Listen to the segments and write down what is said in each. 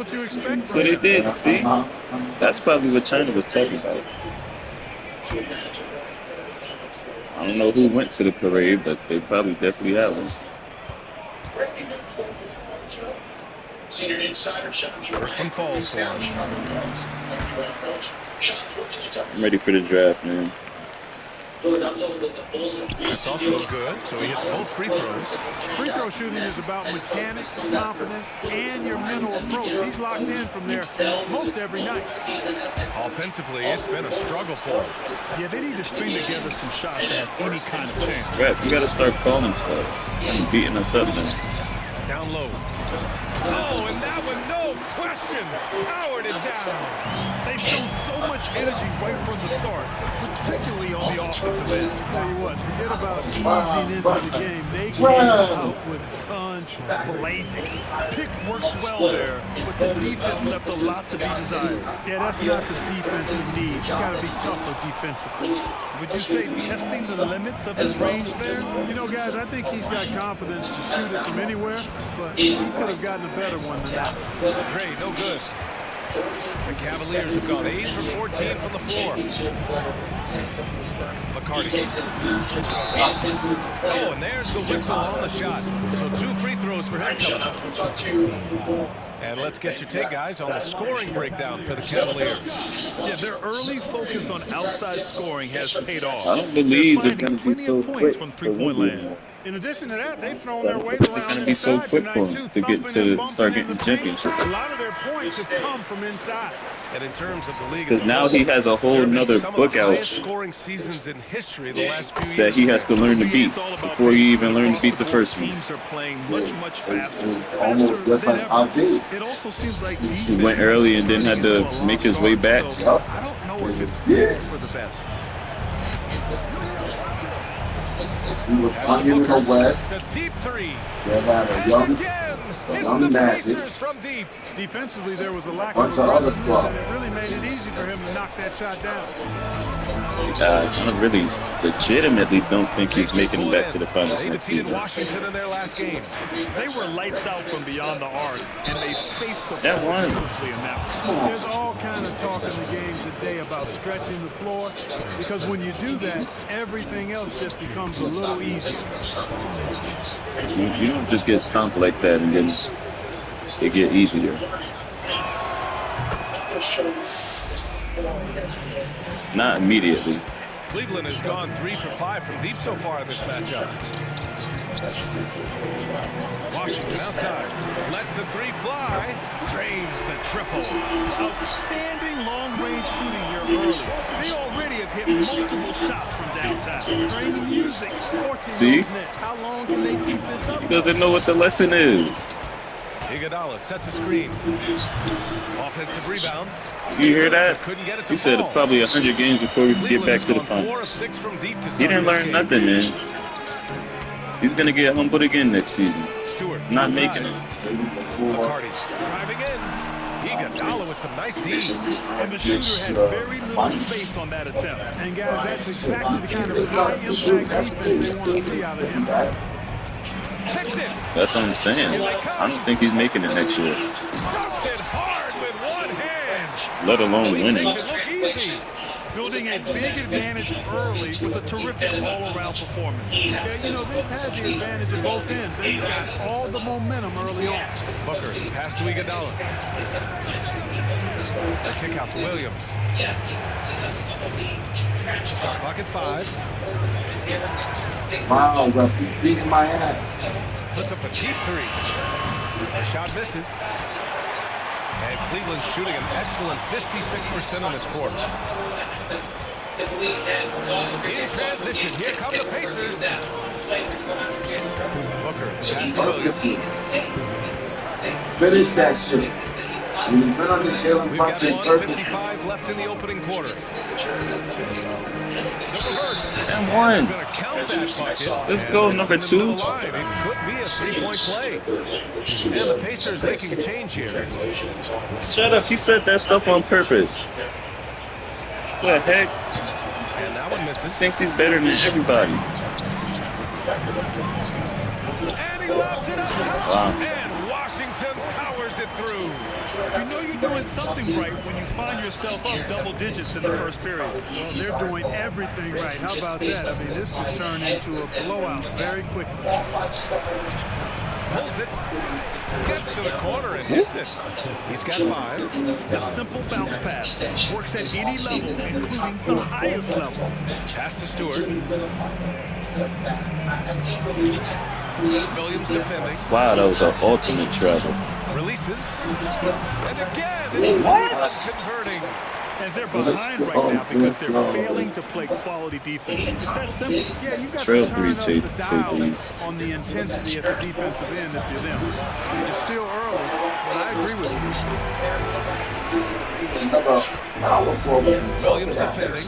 what you expect. So they did. See, that's probably what China was talking about. I don't know who went to the parade, but they probably definitely had one. First one falls for him. I'm ready for the draft, man. That's also good. So he hits both free throws. Free throw shooting is about mechanics, confidence, and your mental approach. He's locked in from there most every night. Offensively, it's been a struggle for him. Yeah, they need to string together some shots to have any kind of chance. Ref, you gotta start calling stuff. You're beating us up, man. Down low. Oh, and that one, no question, powered it down. They've shown so much energy right from the start, particularly on the offensive end. Tell you what, forget about easing into the game. They came out with guns blazing. Pick works well there, but the defense left a lot to be desired. Yeah, that's not the defense you need. You got to be tougher defensively. Would you say testing the limits of his range there? You know, guys, I think he's got confidence to shoot it from anywhere, but he could have gotten a better one than that. Great, no good. The Cavaliers have gone 8 for 14 from the floor. McCarty. Oh, and there's the whistle on the shot. So 2 free throws for him coming up. And let's get your take, guys, on the scoring breakdown for the Cavaliers. Yeah, their early focus on outside scoring has paid off. I don't believe they're it's gonna finding be plenty so of quick. points from three-point land. In addition to that, they've thrown their weight around. It's gonna be so quick for them to get to start getting the championship. A lot of their points have come from inside. And in terms of the league, Because now he has a whole nother book out scoring seasons in history the last few that he has to learn to beat before he even learns to beat the first one. Teams are playing much faster. Almost just like RJ. It also seems like He went early and then had to make his way back. I don't know if it's good for the best. He was onion in the West. The deep three. They had a young, Again, it's young the Magic. Pacers from deep. Defensively, there was a lack Bunch of of other aggressiveness, squad. and it really made it easy for him to knock that shot down. I really legitimately don't think he's making it back to the finals They next defeated season. Washington in their last game. They were lights out from beyond the arc, and they spaced the That floor one. beautifully in that one. There's all kind of talk in the game today about stretching the floor, because when you do that, everything else just becomes a little easier. You don't just get stomped like that and then it get easier. Not immediately. Cleveland has gone 3 for 5 from deep so far in this matchup. Washington outside. Lets the 3 fly. Drains the triple. Outstanding long-range shooting here early. They already have hit multiple shots from downtown. Great music, scorching See? those nets. How long can they keep this up? He doesn't know what the lesson is. Iguodala sets a screen. Offensive rebound. You hear that? Couldn't get it to He said fall. probably 100 games before we can get back to the Cleveland has gone 4 finals. of 6 from deep to He start didn't this learn game. nothing, man. He's gonna get humbled again next season. Stewart Not outside. making it. McCarty driving in. Iguodala with some nice D. And the shooter had very little space on that attempt. And guys, that's exactly the kind of high-impact defense they want to see out of him. Picked it. That's what I'm saying. I don't think he's making it next year, Dunks it hard with one hand. let alone winning. Makes it look easy. Building a big advantage early with a terrific all-around performance. Yeah, you know, they've had the advantage at both ends. They've got all the momentum early on. Booker, pass to Iguodala. A kick out to Williams. Shot clock at 5. Wow, ref, he's beating my ass. Puts up a deep 3. The shot misses. And Cleveland's shooting an excellent 56% on this quarter. In transition, here come the Pacers. Booker, pass to Williams. Finish that shit. When you put on the Jalen We've got Brunson purpose, 1:55 left in the opening quarter. The reverse. And one. Gonna count that bucket. Let's go, And number this is in the 2. line. It could be a 3-point play. And the Pacers making a change here. Shut up. He said that stuff on purpose. What the heck? And that one misses. Thinks he's better than everybody. And he lobs it up top. Wow. And Washington powers it it through. You know you're doing something right when you find yourself up double digits in the first period. Well, they're doing everything right. How about that? I mean, this could turn into a blowout very quickly. Pulls it. Gets to the corner and hits it. He's got 5. The simple bounce pass works at any level, including the highest level. Pass to Stewart. Williams defending. Wow, that was an ultimate travel. Releases. And again, it's Cleveland converting. And they're behind right now because they're failing to play quality defense. It's that simple. Yeah, you got to Trail turn up three, the dial please. on the intensity at the defensive end if you're them. I mean, it's still early, but I agree with you. Williams defending.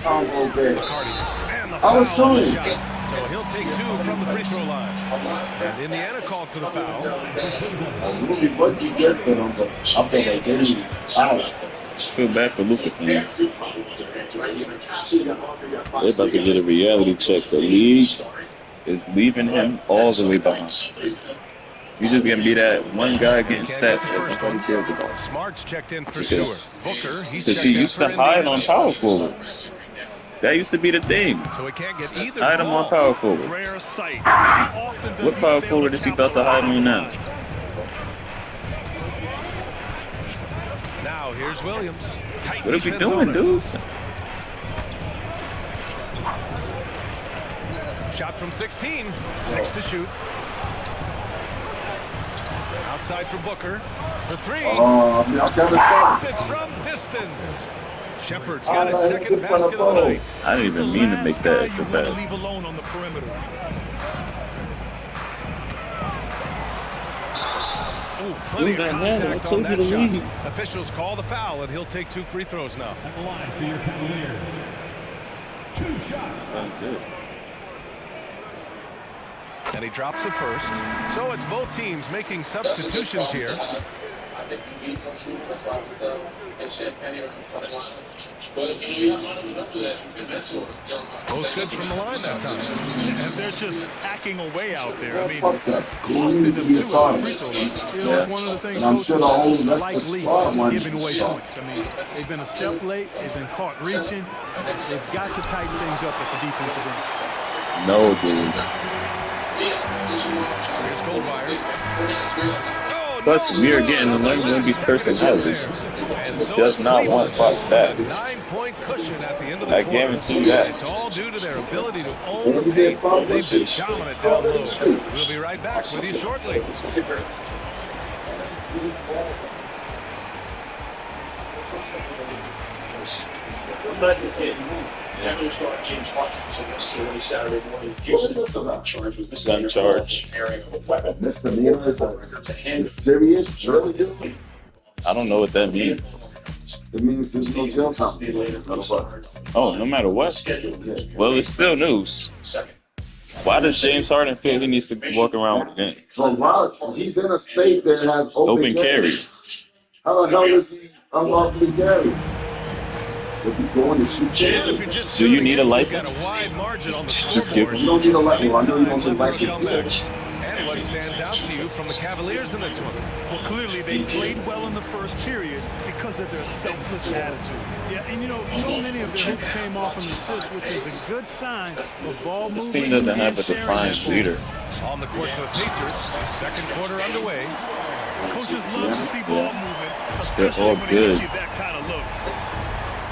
McCarty. And the I was foul on the showing. shot. So he'll take 2 from the free throw line. And Indiana called for the foul. I feel bad for Luka fans. They're about to get a reality check. The league is leaving him all the way behind. You just gonna be that one guy getting Can't get stats the that first nobody one. cares about. Smart's checked in for Because- Stewart. Booker, he's Because checked he in used for to hide on Indiana. power forwards. That used to be the thing. So he can't get either Hide him on fall. power forwards. Rare sight. How often does What he power fail forward to is he about to hide on now? Now here's Williams. Tight What are we defense doing, on it. dudes? Shot from 16. 6 to shoot. Outside for Booker. For 3. Takes it from distance. Shepard's got his second basket of the night. I didn't even mean to make that extra You want to pass. leave alone on the perimeter. Ooh, plenty of Dude, man, contact I on told you that to shot. leave. Officials call the foul, and he'll take 2 free throws now. At the line for your Cavaliers. 2 shots. Good. And he drops it first. So it's both teams making substitutions here. Both good from the line that time. And they're just hacking away out there. I mean, it's costing them too at the free throw line. You know, it's one of the things And I'm coaches sure the whole rest like of the least squad is wants giving to away start. points. I mean, they've been a step late. They've been caught reaching. They've got to tighten things up at the defensive end. No, dude. Here's Goldwire. Oh, Plus, no we are good getting on the Wemby's last personality. second there. And so Does is not want Cleveland. Fox back. A 9-point cushion at the end of the I quarter. guarantee you that. It's all due to their ability to own the paint. They've been dominant down low. We'll be right back with you shortly. Gun charge. Misdemeanors is serious, really? I don't know what that means. It means there's no jail time. Oh, no matter what. Well, it's still news. Why does James Harden feel he needs to walk around with a gun? But while he's in a state that has Open carry. How the hell is he unlawfully carry? Was he going to shoot And if children? you're just Do you tuning need a in, we've license? got a wide margin on the Just give scoreboard. You don't need a license. Well, I know you don't Time need a left for the license. comeback. And what stands out to you from the Cavaliers in this one? Well, clearly they played well in the first period because of their selfless attitude. Yeah, and you know, so many of their hoops came off an assist, which is a good sign of ball movement. This team doesn't have a and sharing defined that ball. leader. On the court for the Pacers. Second quarter underway. Coaches love to see ball movement, They're especially all when good. they give you that kind of look.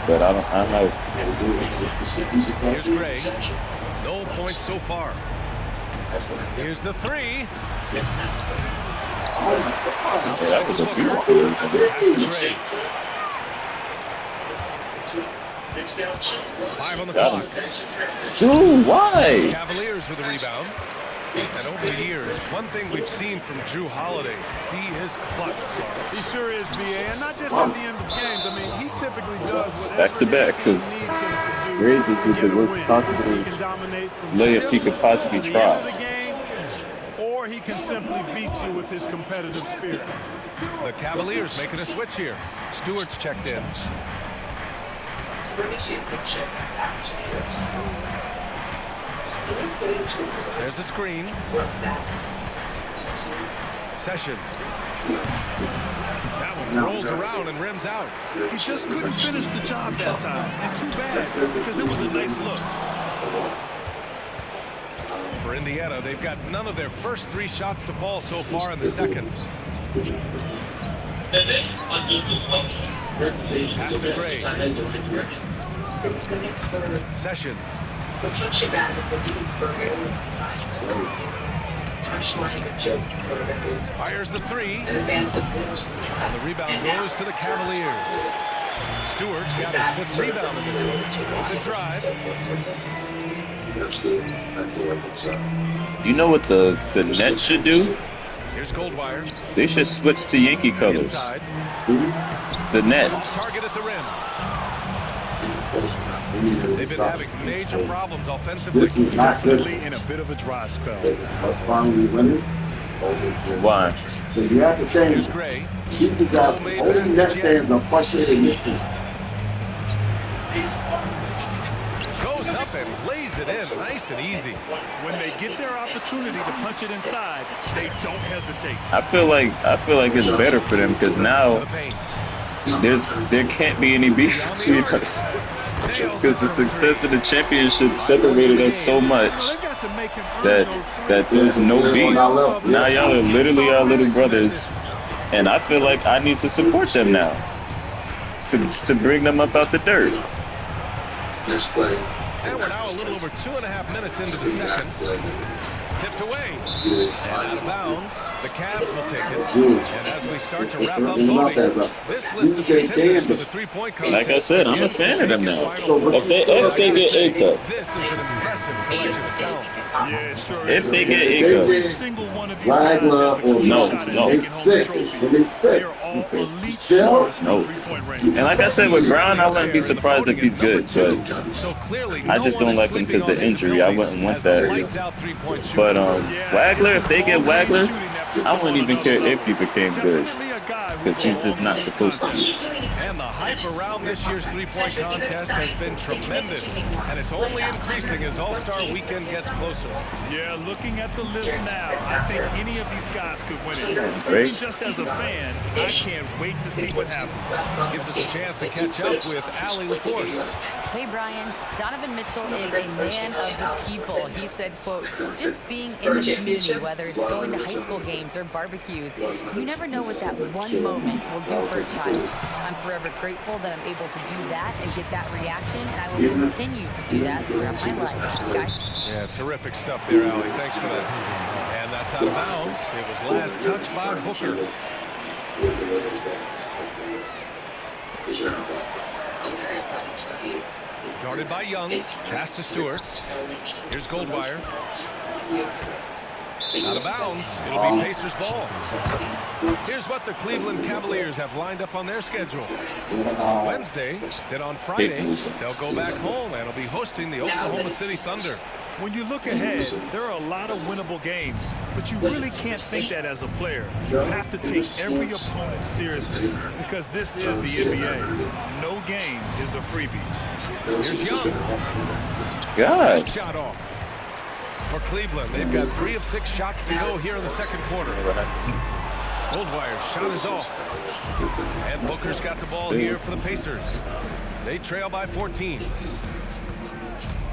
But I have. Here's Gray. No points so far. Here's the 3. Yeah, that was a beautiful. Pass to Gray. 5 on the Got clock. him. Drew, why? Cavaliers with the rebound. And over the years, one thing we've seen from Drew Holiday, he is clutch. He sure is, BA, and not just at the end of games. I mean, he typically does whatever Back to back, his team 'cause needs him to do Gray did to the get a worst win. possible He can dominate from layup he tip could possibly to the end of try. the game, or he can simply beat you with his competitive spirit. The Cavaliers making a switch here. Stewart's checked in. There's a screen. Sessions That one rolls around and rims out. He just couldn't finish the job that time. And too bad, because it was a nice look. For Indiana, they've got none of their first 3 shots to fall so far in the second. Pass to Gray. Sessions. Fires the 3. And the rebound goes to the Cavaliers. Stewart's got his 5th rebound in this one. With the drive. You know what the Nets should do? Here's Goldwire. They should switch to Yankee colors. Inside. The Nets. Target at the rim. They've been having major problems offensively. This is not good. Definitely in a bit of a dry spell. Us finally winning. Why? So you have to Here's think. Gray. Keep the guys. Only Nets fans are frustrated with this. Goes up and lays it in nice and easy. When they get their opportunity to punch it inside, they don't hesitate. I feel like it's better for them because To now the paint. there can't be any beef between us. Because the success of the championship separated us so much that there's no beef. Now y'all are literally our little brothers, and I feel like I need to support them now to bring them up out the dirt. And we're now a little over 2.5 minutes into the second. Tipped away. And out of bounds. The Cavs will take it. And as we start to wrap up voting, this list of contenders for the 3-point contest. Like I said, I'm a fan of them now. If they get A-Cup. This is an impressive collection of talent. Yeah, sure. If they get Every A-Cup. single one of these guys has a clear No, shot at no. taking They home sick. the trophy. And they sick. They are all elite Still? shooters from No. three-point range. And like I said with Brown, I wouldn't be surprised if he's good, but So clearly, I just don't like him because the injury. I wouldn't want that. But Wagler, if they get Wagler, I wouldn't even care if he became good, because he's just not supposed to be. And the hype around this year's 3-point contest has been tremendous, and it's only increasing as All-Star Weekend gets closer. Yeah, looking at the list now, I think any of these guys could win it. Great. Speaking just as a fan, I can't wait to see what happens. Gives us a chance to catch up with Allie LaForce. Hey, Brian. Donovan Mitchell is a man of the people. He said, quote, just being in the community, whether it's going to high school games or barbecues, you never know what that one moment will do for a child. I'm forever grateful that I'm able to do that and get that reaction, and I will continue to do that throughout my life. Guys? Yeah, terrific stuff there, Allie. Thanks for that. And that's out of bounds. It was last touched by Booker. Guarded by Young. Pass to Stewart. Here's Goldwire. Out of bounds. It'll be Pacers ball. Here's what the Cleveland Cavaliers have lined up on their schedule. On Wednesday, then on Friday, they'll go back home and will be hosting the Oklahoma City Thunder. When you look ahead, there are a lot of winnable games, but you really can't think that as a player. You have to take every opponent seriously because this is the NBA. No game is a freebie. Here's Young. God. Shot off. For Cleveland, they've got 3 of 6 shots to go here in the second quarter. Goldwire's shot is off. And Booker's got the ball here for the Pacers. They trail by 14.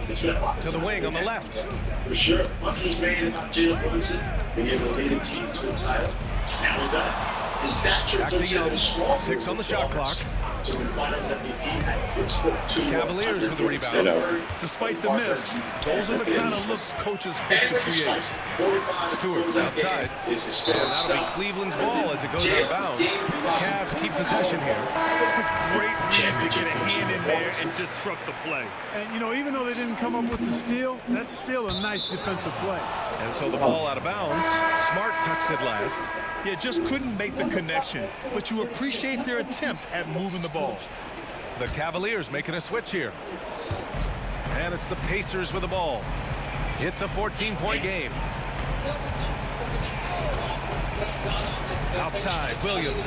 To the wing on the left. For sure, much was made about Jalen Brunson being able to lead a team to the title. Now we're done. His stature Back to Young. 6 on the shot clock. Cavaliers with the rebound. Despite the miss, those are the kind of looks coaches hope to create. Stewart outside. And that'll be Cleveland's ball as it goes out of bounds. The Cavs keep possession here. Great read to get a hand in there and disrupt the play. And, you know, even though they didn't come up with the steal, that's still a nice defensive play. And so the ball out of bounds. Smart touched it last. Yeah, just couldn't make the connection, but you appreciate their attempt at moving the ball. The Cavaliers making a switch here. And it's the Pacers with the ball. It's a 14-point game. Outside, Williams.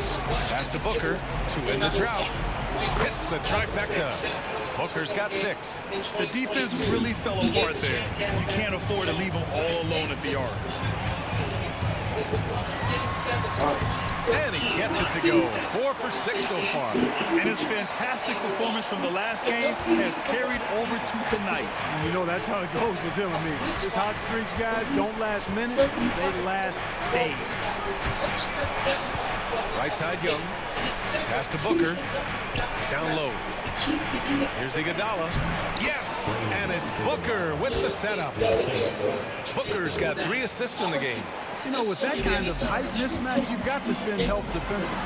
Pass to Booker to win the drought. Hits the trifecta. Booker's got 6. The defense really fell apart there. You can't afford to leave them all alone at the arc. And he gets it to go. 4 for 6 so far. And his fantastic performance from the last game has carried over to tonight. And you know that's how it goes with him. I mean, his hot streaks, guys, don't last minutes. They last days. Right side, Young. Pass to Booker. Down low. Here's Iguodala. Yes! And it's Booker with the setup. Booker's got 3 assists in the game. You know, with that kind of height mismatch, you've got to send help defensively.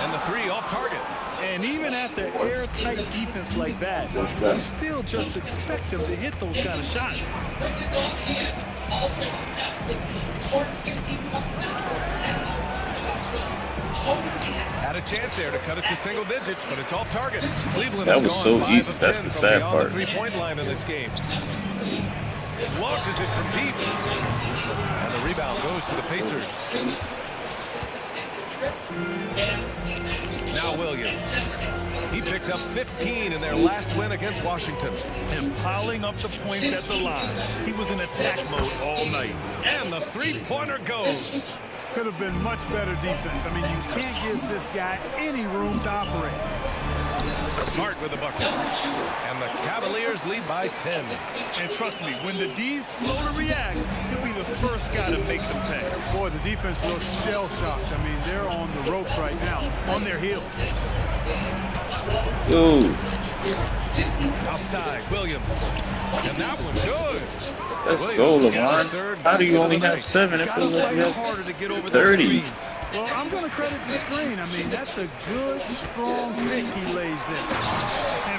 And the 3 off target. And even after airtight defense like that, you still just expect him to hit those kind of shots. Had a chance there to cut it to single digits, but it's off target. Cleveland That has was gone so 5 easy. of That's 10 the from sad beyond part. the three-point line in this game. Launches it from deep. And the rebound goes to the Pacers. Now Williams. He picked up 15 in their last win against Washington. And piling up the points at the line. He was in attack mode all night. And the three-pointer goes. Could have been much better defense. I mean, you can't give this guy any room to operate. Smart with the bucket. And the Cavaliers lead by 10. And trust me, when the D's slow to react, he'll be the first guy to make them pay. Boy, the defense looks shell-shocked. I mean, they're on the ropes right now, on their heels. Ooh. Outside, Williams. And that one good. Let's Williams go, has got his LeBron. third How do you basket of only the have night. 7 if Gotta you fight have harder to get over 30? those screens. Well, I'm going to credit the screen. I mean, that's a good, strong pick he lays there.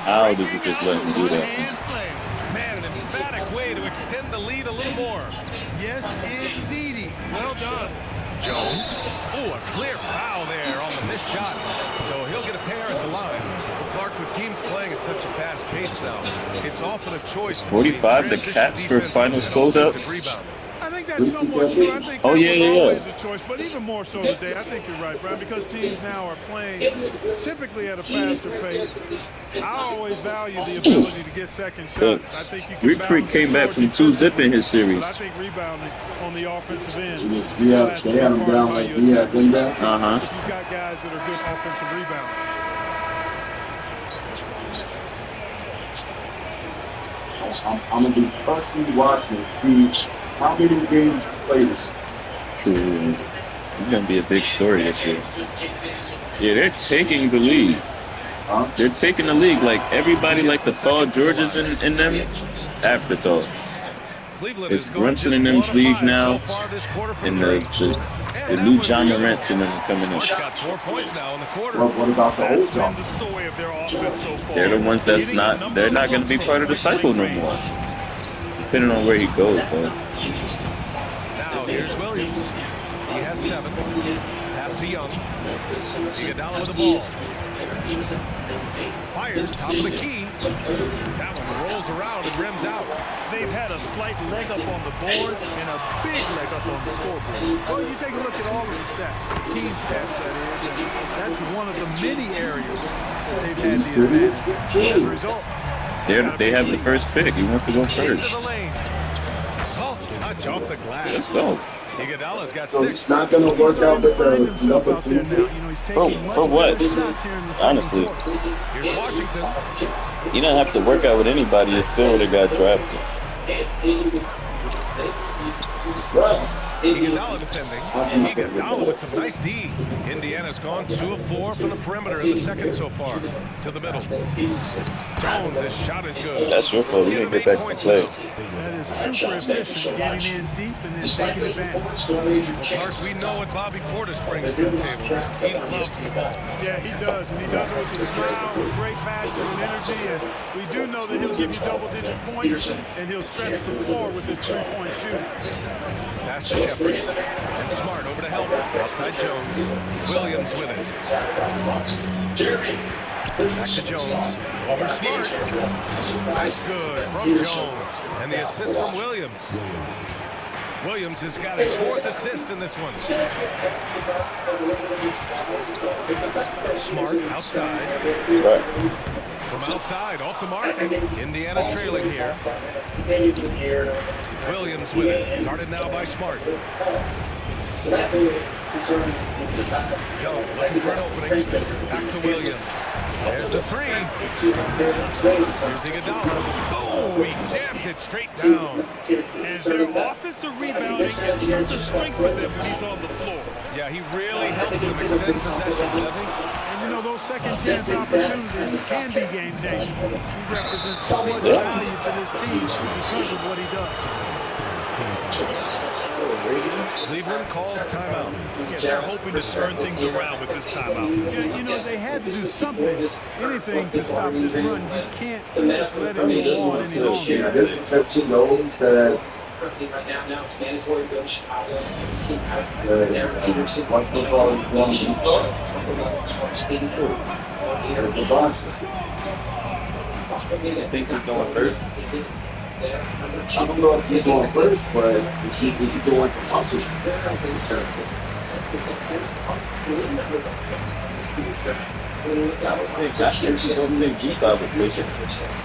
How did you just let him do that? Man, an emphatic way to extend the lead a little more. Yes, indeedy. Well done. Jones. Oh, a clear foul there on the missed shot. So he'll get a pair at the line. Well, Clark, with teams playing at such a fast pace now, it's often a choice. Is 45 the cap for finals closeouts? I think that's somewhat true. I think Oh, that yeah, was yeah, always yeah. a choice, but even more so today. I think you're right, Brian, because teams now are playing typically at a faster pace. I always value the ability to get second shots. I think you can Greek Freak balance came the back floor from 2-zip in his defensively, but I series. think rebounding on the offensive end. Yeah, they had him down like he had them down. Uh-huh. If you've got guys that are good offensive rebounders. I'm going to be personally watching and see how many games you play this. True. It's going to be a big story this year. Yeah, they're taking the league. They're taking the league. Like, everybody like the Paul Georges in them, afterthoughts. Cleveland It's is going Brunson just in them 1 of leagues 5 now, so far this quarter from and three. the new John Morant's in them coming in. Smart's got 4 points now in the quarter. What about the old That's been John? the story of their offense so far. They're the ones that's Getting not, number they're not going to one be part of the cycle no more. Depending on where he goes, though. Now here's Williams. He has 7. Pass to Young. Iguodala with the ball. Fires top of the key. That one rolls around and rims out. They've had a slight leg up on the boards and a big leg up on the scoreboard. Well, you take a look at all of the stats, the team stats that is, and that's one of the many areas that they've had the advantage. As a result, They have the first pick. He wants to go Into first. the lane. Soft touch off the glass. Let's go. Iguodala's got So 6. it's not going to he's work out starting to with find the himself number out there 2 now. team. You know, he's For taking much what? better shots here in the second Honestly. quarter. Here's Washington. You don't have to work out with anybody. You still would have got drafted. Iguodala defending. Iguodala with some nice D. Indiana's gone 2 of 4 from the perimeter in the second so far. To the middle. Jones, his shot is good. That's your fault. You didn't get back to play. That is super efficient, getting in deep and then taking advantage. Well, Clark, we know what Bobby Portis brings to the table. He loves the ball. Yeah, he does, and he does it with a smile, with great passion and energy, and we do know that he'll give you double-digit points, and he'll stretch the floor with his three-point shooting. Pass to Shepard. And Smart over to help. Outside Jones. Williams with it. Back to Jones. Over Smart. That's good from Jones. And the assist from Williams. Williams has got his 4th assist in this one. Smart outside. Right. From outside, off to Mark. Indiana trailing here. Williams with it. Guarded now by Smart. Yo, looking for an opening. Back to Williams. There's the three. Here's Iguodala. Oh, he jams it straight down. And their offensive rebounding is such a strength for them when he's on the floor. Yeah, he really helps them extend possessions, doesn't he? And you know, those second chance opportunities can be game-changing. He represents so much value to this team because of what he does. Cleveland calls timeout. Yeah, they're hoping to turn things around with this timeout. Yeah, you know, they had to do something, anything to stop this run. You can't just let him go on any longer. This he knows that Right now it's mandatory to go to Chicago. once the ball is long, he's the box. I think he's going first. I don't know if he's going first, but is he going to toss it? I think she don't think G5 was pushing.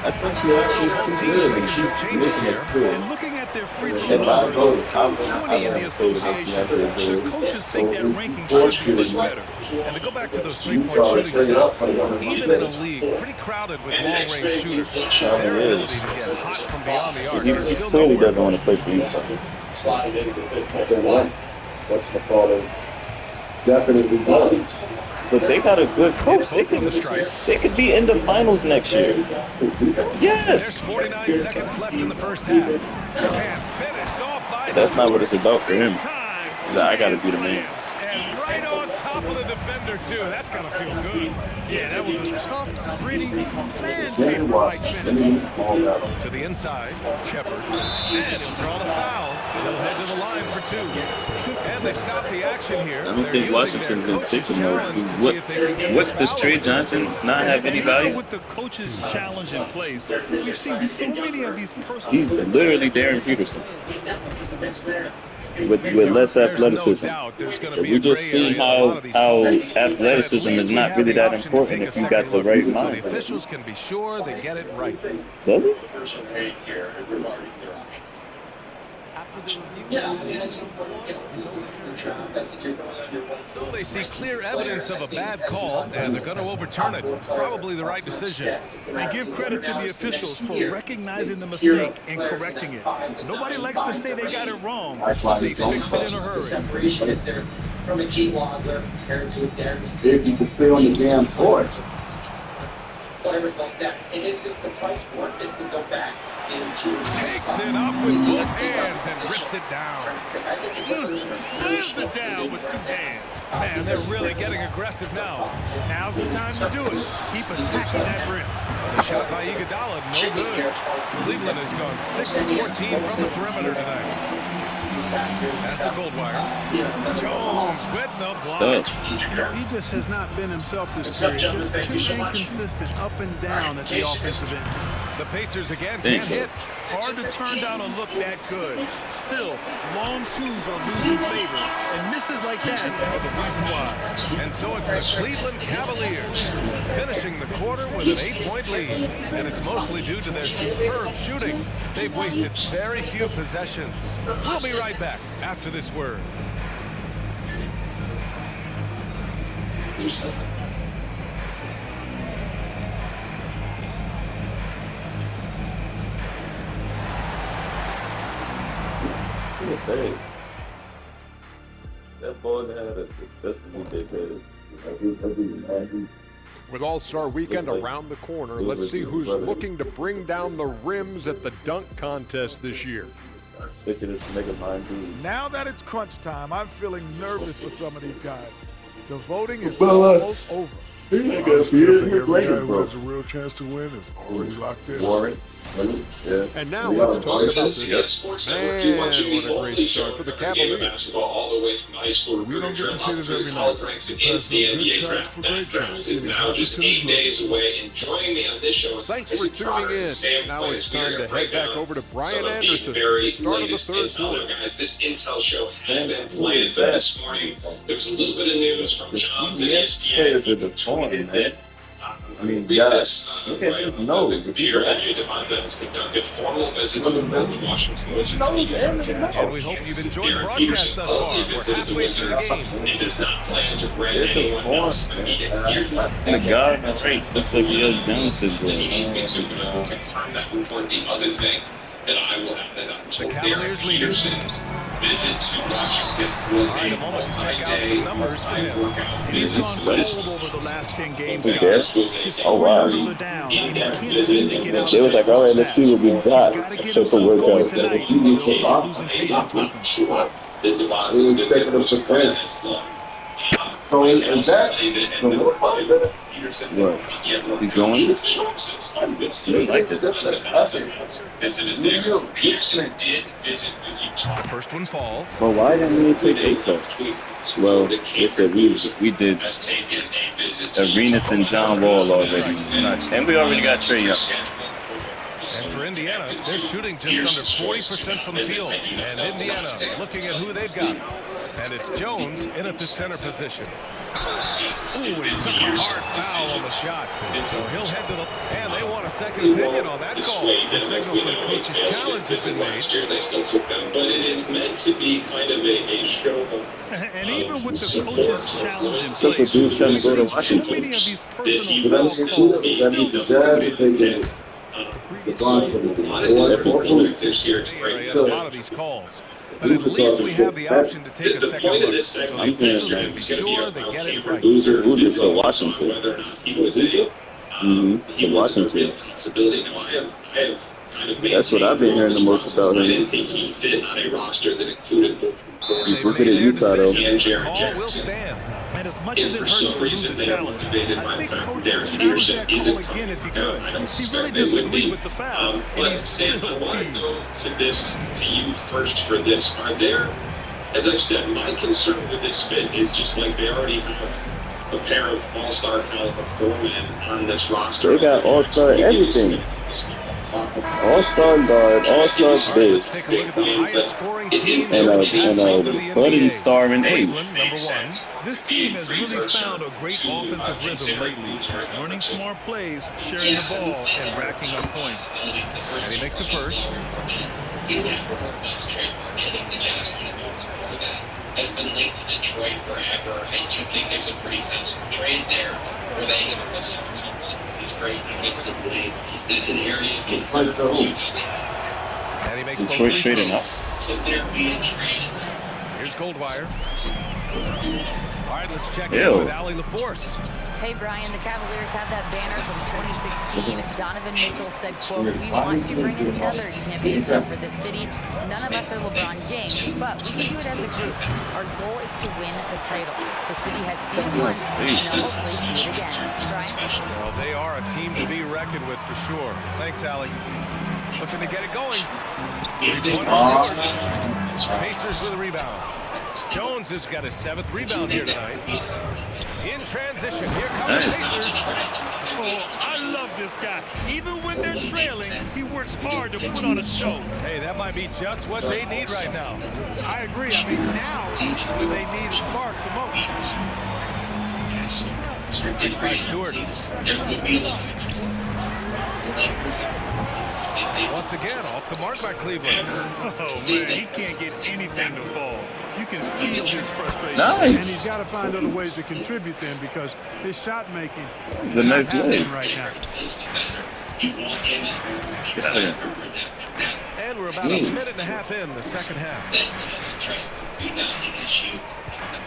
I think she actually too good and she's making it cool. And looking at their free throw numbers, top 20 in the association, the coaches think that ranking should be much better. And to go back to those three-point shooting stats, even in a league pretty crowded with long-range shooters, their ability to get hot from beyond the arc is He still clearly nowhere. doesn't want to play for Utah. What's the call? Definitely does. But they got a good coach. They could be in the finals next year. There's Yes. 49 seconds left in the first half. And finished off by That's not what it's about for him. Time I gotta be the man. And right on top of the defender, too. That's got to feel good. Yeah, that was a tough, gritty, sandpaper-like finish. To the inside, Shepard. And he'll draw the foul. He'll head to the line for two. And they've stopped the action here. I don't think Washington can take him over. What does Trey Johnson not have any value? With the coach's challenge in place, we've seen so many of these personal. He's literally Darren Peterson with less athleticism. We just see how athleticism is not really that important if you got the right mind. The officials can be sure they get it right. Does it? So they see clear evidence of a bad call, and they're going to overturn it. Probably the right decision. They give credit to the officials for recognizing the mistake and correcting it. Nobody likes to say they got it wrong. They fixed it in a hurry. From a key wobbler compared to a Darren's If you can stay on the damn court. players like that. It is just the price worth it to go back into. Takes it up with both hands and rips it down. Slams it down with two hands. Man, they're really getting aggressive now. Now's the time to do it. Keep attacking that rim. The shot by Iguodala, no good. Cleveland has gone 6 of 14 from the perimeter tonight. That's to Goldwire. Jones with the block. He just has not been himself this period. Just too inconsistent up and down at the offensive end. The Pacers again can't hit. Hard to turn down a look that good. Still, long twos are losing favor, and misses like that are the reason why. And so it's the Cleveland Cavaliers finishing the quarter with an 8-point lead. And it's mostly due to their superb shooting. They've wasted very few possessions. We'll be right back after this word. That boy had a successful day. With All-Star Weekend around the corner, let's see who's looking to bring down the rims at the dunk contest this year. Sick of this nigga mind dude. Now that it's crunch time, I'm feeling nervous for some of these guys. The voting is almost over. Every guy who has a real chance to win is already locked in. Warren. Yeah. And now let's talk about this. Man, what a great start for the Cavaliers. All the way from high school. We don't get to see this every night. Ranks The against the good NBA shots for great draft shots. is now just 8 days away. And joining me on this show is Thanks for tuning in. Now it's time to head back over to Brian Anderson for the start of the third quarter. Guys, this Intel show had been planned for this morning. There was a little bit of news from Johns and ESPN. I mean, guys, look at no. Here, AJ Devonta has conducted formal visits with both the Washington Wizards and the Utah Jazz. And we hope you've enjoyed the broadcast thus far. We're halfway through the game. He does not plan to grant anyone else immediate earshot. and the guy on the right looks like he has Down syndrome. He needs me to confirm that report. The other thing that I will have is I'm told Cavaliers Derek leader. Peterson's visit to Washington was All right, a moment to check out some numbers for him. He's It's gone nice. cold over the last 10 games, Okay. guys. His Oh, wow. scoring numbers are down, and he can't seem to get out They of was this like, all right, let's see what we He's got. gotta get Except for himself going workout. tonight, If he or needs they'll to start stop, losing patience with him. sure that Devonta's He's visit taking him was to part of France. this slump. So is that the work part of it? What? He's going? Seems like it. That's it. Peterson did visit with Utah. The first one falls. But why didn't we take a cuts? Well, they said we did Has taken a visit to Arenas and John Wall already. And we already got Trae Young. And for Indiana, they're shooting just under 40% from the field. And Indiana looking at who they've got. And it's Jones in at the center position. Ooh, he took a hard foul on the shot. So he'll head to the... And they want a second opinion on that call. The signal for the coach's challenge has been made. They still took them, but it is meant to be kind of a show. And even with the coach's challenge in So place, the dude's trying to go to we've seen so Washington. many of these personal But foul that means calls that means the still Jazz are disputed. taking the bonds of A lot of different perspectives here. It's He great. has a lot of these calls. But at least we have the option to take a The second point of look. this So segment the is officials that can be it's going to be sure a they get it for right. Who's to Washington? whether or not he was a To Washington. possibility. Now, I have kind of That's what I've been hearing the most about I him. didn't think he fit on a roster that included both He visited Utah though. and Jared Call will Jackson. stand. And as much If as it for hurts some to lose reason a they are challenge, motivated I by think the fact coach Derek would challenge Peterson that isn't call again if he coming. could. I don't He suspect really they would disagreed be. with the foul, and But he's Stan, still I want to peeved. go to you first for this. Are there, as I've said, my concern with this fit is just like they already have a pair of all-star caliber foremen on this roster. They got all-star everything. All-star guard, all-star All right, base, let's take a look at the highest scoring team and in a the budding NBA. star in Cleveland, ace. number one. This team has really found a great offensive rhythm lately, learning smart plays, sharing the ball, and racking up points. And he makes the first. Has been linked to Detroit forever. I do think there's a pretty sensible trade there where they have a he's great defensively. And it's an area of concern for Utah. And he makes both Detroit free trading throws. up. So they're being traded. Here's Goldwire. All right, let's check Ew. in with Allie LaForce. Hey, Brian, the Cavaliers have that banner from 2016. Donovan Mitchell said, quote, "We want to bring another championship for the city. None of us are LeBron James, but we can do it as a group. Our goal is to win the title. The city has seen it once, and they'll hopefully see it again." Brian? Well, they are a team to be reckoned with for sure. Thanks, Allie. Looking to get it going. Three-pointer scored. Pacers with a rebound. Jones has got his 7th rebound here tonight. In transition, here comes the Nice. Pacers. Oh, I love this guy. Even when they're trailing, he works hard to put on a show. Hey, that might be just what they need right now. I agree. I mean, now when they need a spark the most. By Stewart. Once again, off the mark by Cleveland. Oh, man, he can't get anything to fall. You can feel his frustration. Nice. And he's got to find other ways to contribute then because his shot making is The not next happening move. right now. Yeah. And we're about a minute and a half in the second half.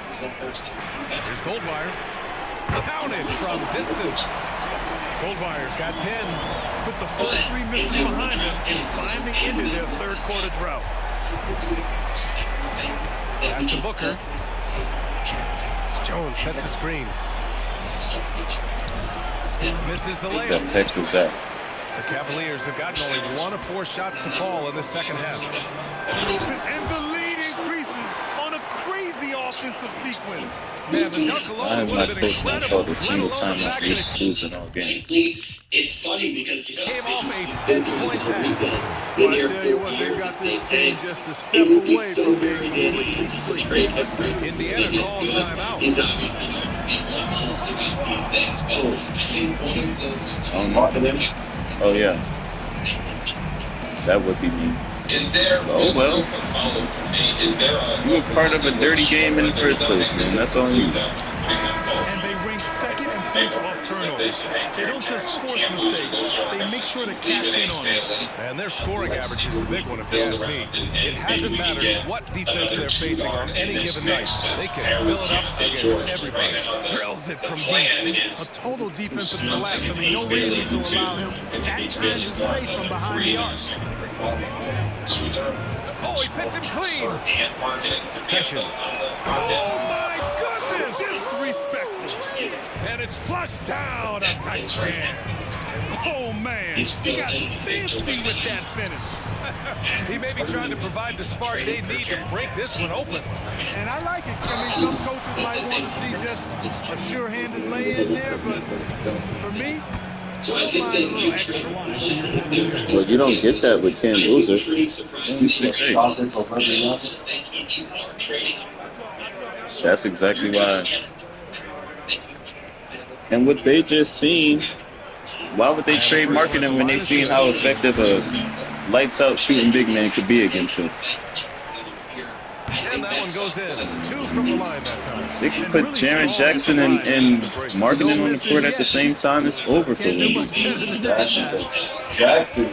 Here's Goldwire. Counted from distance. Goldwire's got 10. Put the first 3 misses behind him and finally ended their third quarter drought. Pass to Booker. Jones sets a screen. Misses the The layup. heck was that? The Cavaliers have gotten only 1 of 4 shots to fall in the second half. And the lead increases on a crazy offensive sequence. Man, the dunk I alone have would not have been coached that incredible, called a let single alone time the after fact that he's it losing all game. It's funny because came off a then pinpoint pass. Well, I tell you what, they've got this team just a step away from being completely sleep. Indiana calls timeout. Oh yeah, that would be me. Oh well, you were part of a dirty game in the first place, man. That's on you. And they rank second in points off turnovers. They don't just force mistakes, they make sure to cash in on it. And their scoring average is the big one, if you ask me. It hasn't mattered what defense they're facing on any given night. They can fill it up against everybody. Drills it from deep. A total defensive collapse. I mean, no reason to allow him that kind of space from behind the arc. Oh, he picked him clean. Sessions. Oh, my goodness. Disrespectful. And it's flushed down. A nice jam. Oh, man. He got fancy with that finish. He may be trying to provide the spark they need to break this one open. And I like it. I mean, some coaches might want to see just a sure-handed lay-in there, but for me, Well, you don't get that with Cam Boozer. That's exactly why. And what they just seen, why would they trade marketing when they seen how effective a lights-out shooting big man could be against him? And that one goes in. 2 from the line that time. They can put Jaren Jackson and marketing on the court at the same time. It's over for them. Jackson.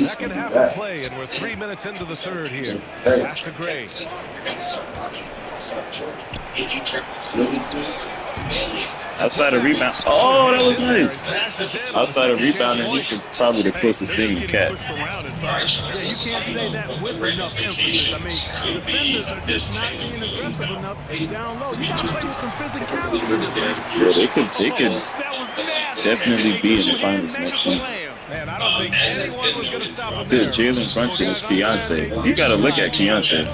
Second half of play, and we're 3 minutes into the third here. Pass to Gray. Outside of rebound. Oh, that was nice. Outside of rebounding, he's probably the closest thing you catch. Yeah, you can't say that with enough emphasis. I mean, defenders are just not being aggressive enough down low. You got to play with some physicality. Yeah, they could definitely be in the finals next year. Man, I don't think anyone was going to stop him. Dude, Jalen Brunson is Keontae. You got to look at Keontae.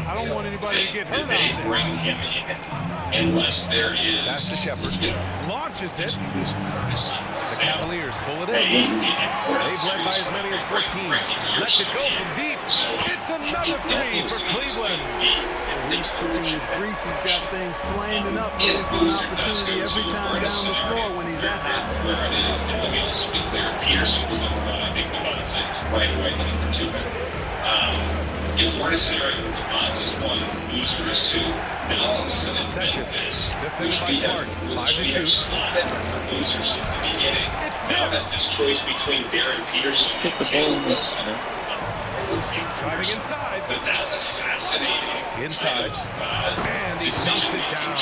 I don't want anybody to get hurt out there. Unless there is. That's the Shepherd. Launches it. The Cavaliers pull it in. They've led by as many as 14. Lets it go from deep. It's another 3 for Cleveland. He's Grease, he's got things flaming up, looking for an opportunity every time down the floor when he's at high. Peterson was I think the Bonds right away looking for 2. In Florida scenario, the Bonds is 1, Boozer is 2. And all of a sudden, Session. Defended by Smart. 5 to shoot. Slotted for Boozer since the beginning. Now that's this choice between Darren Peterson and Wilson. Driving inside. But that's a fascinating inside. And he knocks it down.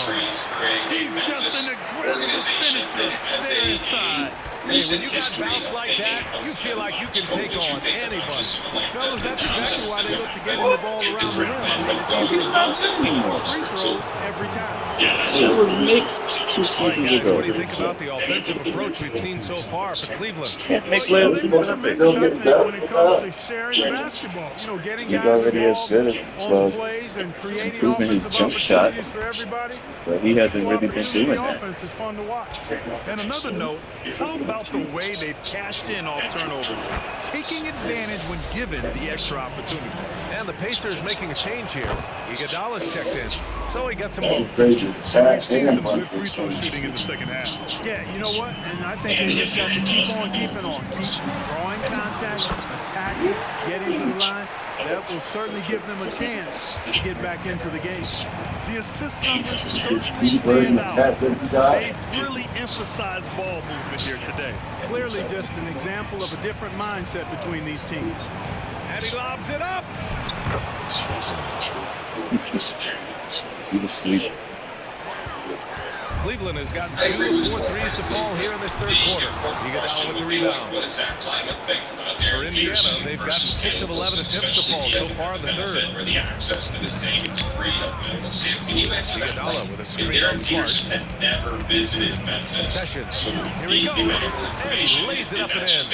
He's just an aggressive finisher. There inside. Hey, when you got bounce like that, you feel like you can take on anybody. Fellas, that's exactly why they look to get him the ball around the rim. I mean, it's either a dunk or free throws every time. That was mixed 2 seasons ago. What do you think about the offensive approach we've seen so far for Cleveland? Can't make layups. They're tremendous, I think, when it comes to sharing the basketball. You know, getting guys involved on the plays and creating improving his offensive jump shot, opportunities for everybody. but he hasn't really been doing The that. offense is fun to watch. And another note, how about the way they've cashed in off turnovers, taking advantage when given the extra opportunity. And the Pacers making a change here. Iguodala's checked in, so he got some moves. We've seen some good free throw shooting in the second half. Yeah, you know what? And I think they just got to keep on keeping on. Keep drawing contact, attacking, getting to the line. That will certainly give them a chance to get back into the game. The assist numbers certainly stand out. They've really emphasized ball movement here today. Clearly just an example of a different mindset between these teams. And he lobs it up. He was asleep. Cleveland has gotten 2 of 4 threes to fall here in this third quarter. Iguodala with the rebound. For Indiana, they've gotten 6 of 11 attempts to fall so far in the third. Iguodala with a screen on Smart. Sessions. Here he goes. And he lays it up and in.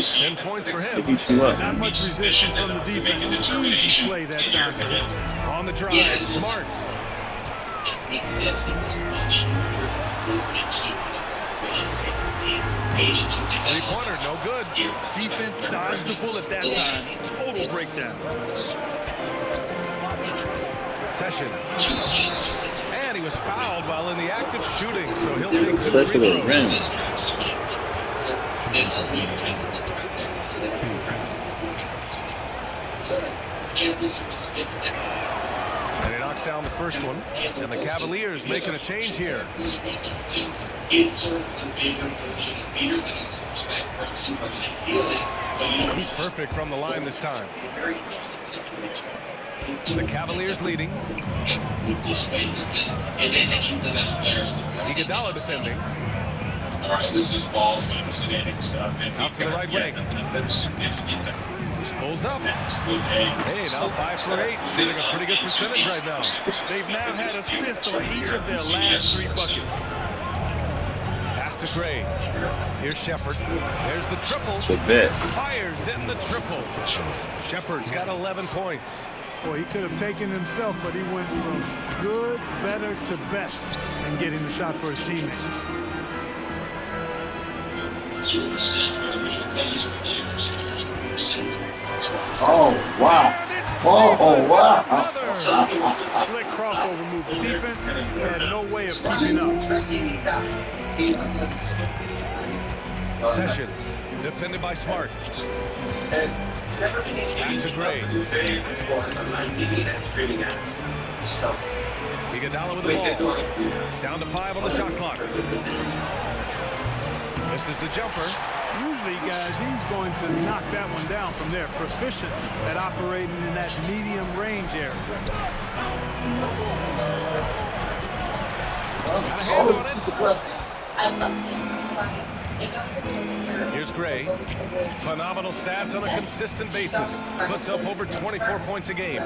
10 points for him. Not much resistance from the defense. Easy play that time. On the drive, Smart. Three-pointer, no good. Defense dodged the bullet that time. Total breakdown. Sessions. And he in the act of shooting, so he'll take 2 Especially free the throws. rim. And he knocks down the first one. And the Cavaliers making a change here. He's perfect from the line this time. The Cavaliers leading. Iguodala defending. All right, this is ball fascinating stuff. Out to the right wing. Pulls up. Hey, now 5 for 8. Shooting a pretty good percentage right now. They've now had assists on each of their last 3 buckets. Pass to Gray. Here's Shepard. There's the triple. The bet. Fires in the triple. Shepard's got 11 points. Boy, he could have taken himself, but he went from good, better to best in getting the shot for his teammates. Oh, wow. Oh, wow. Slick crossover move. The defense had no way of keeping up. Sessions. Defended by Smart. Pass to Gray. Iguodala with the ball. Down to 5 on the shot clock. This is the jumper. Usually, guys, he's going to knock that one down from there. Proficient at operating in that medium range area. Got a hand on it. Here's Gray. Phenomenal stats on a consistent basis. Puts up over 24 points a game.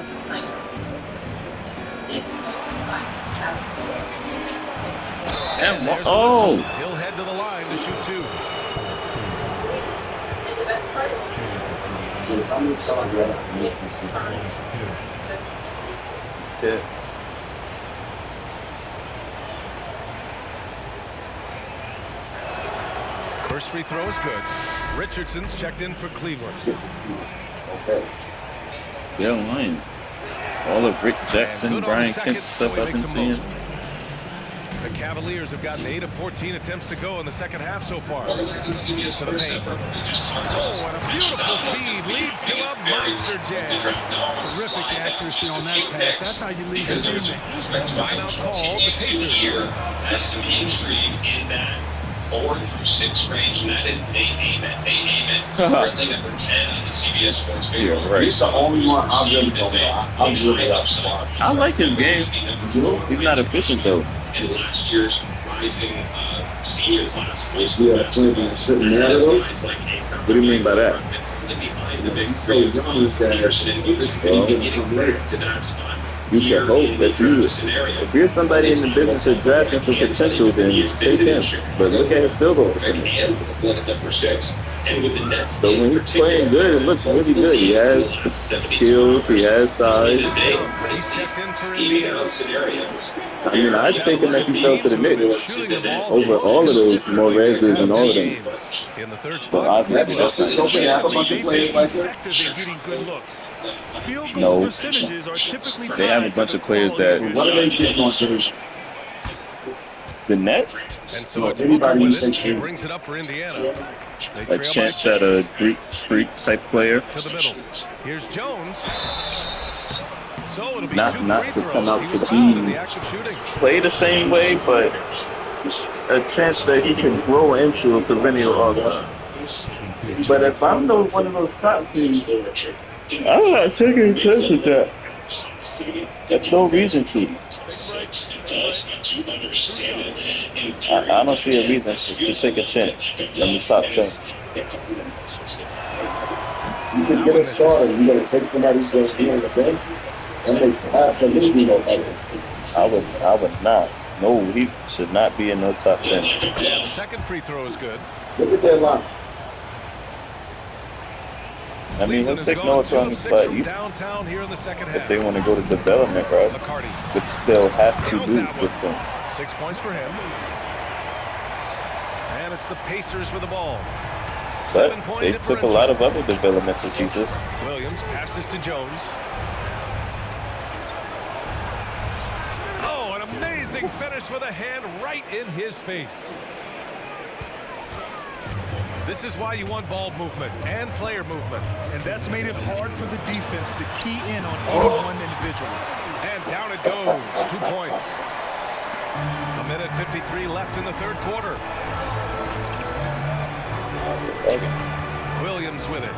And There's oh, Wilson. He'll head to the line to shoot 2. yeah. First free throw is good. Richardson's checked in for Cleveland. They're lying. All of Rick Jackson, Brian Kemp stuff I've been seeing. The Cavaliers have gotten 8 of 14 attempts to go in the second half so far. To the paint. Oh, and a beautiful feed leads to a monster jam. Terrific accuracy on that pass. That's how you lead your team. Timeout called. The Pacers Here has some intrigue in that 4 through 6 range, and that is they aim at. They aim at currently number 10 on the CBS Sports video. Yeah, right. He's the only one I'm really going I'm really upset. I like his game. He's not efficient though. In last year's rising senior class. Yeah, Clinton sitting there though. What do you mean by that? He's so young, this guy. You can hope that if you're somebody in the business of drafting for potential, then take him. But look at his field goal percentage. So when he's playing good, it looks really good. He has skills, he has size. He's checked in for Indiana. I mean, I'd take him if he fell to the Knicks over all of those Morezes and all of them. In the third But spot. obviously, that's not Don't they have a bunch of players like that? Effective in getting good looks. Field goal No. percentages are typically They have a tied bunch to of the players quality that- of What your are they shot. getting on to the Nets, And so it's Anybody Booker you with say it. He can. brings it up for Indiana. They a trail by chance 6. at a Greek freak type player. To the middle. Here's Jones. So it'll be Not 2 not free to throws. come out He to was fouled in be the act of shooting. play the same way, but a chance that he can grow into a perennial all-star. But if I'm one of those top teams, I'm not taking a chance with that. There's no reason to. I don't see a reason to take a chance in the top 10. You can get a starter, you gotta take somebody who's going to be on the bench. That makes absolutely no sense. I would not. No, he should not be in no top 10. The second free throw is good. Look at that line. I mean, he'll Cleveland take has Noah gone 2 of Tony's 6 spot from easy downtown here in the second if half. they want to go to development, right? McCarty. But still have to Count do that with one. them. 6 points for him. And it's the Pacers with the ball. But 7-point they took a differential. lot of other developmental pieces. Williams passes to Jones. Oh, an amazing finish Pierce with a hand right in his face. This is why you want ball movement and player movement. And that's made it hard for the defense to key in on any one individual. And down it goes. 2 points. 1:53 left in the third quarter. Williams with it.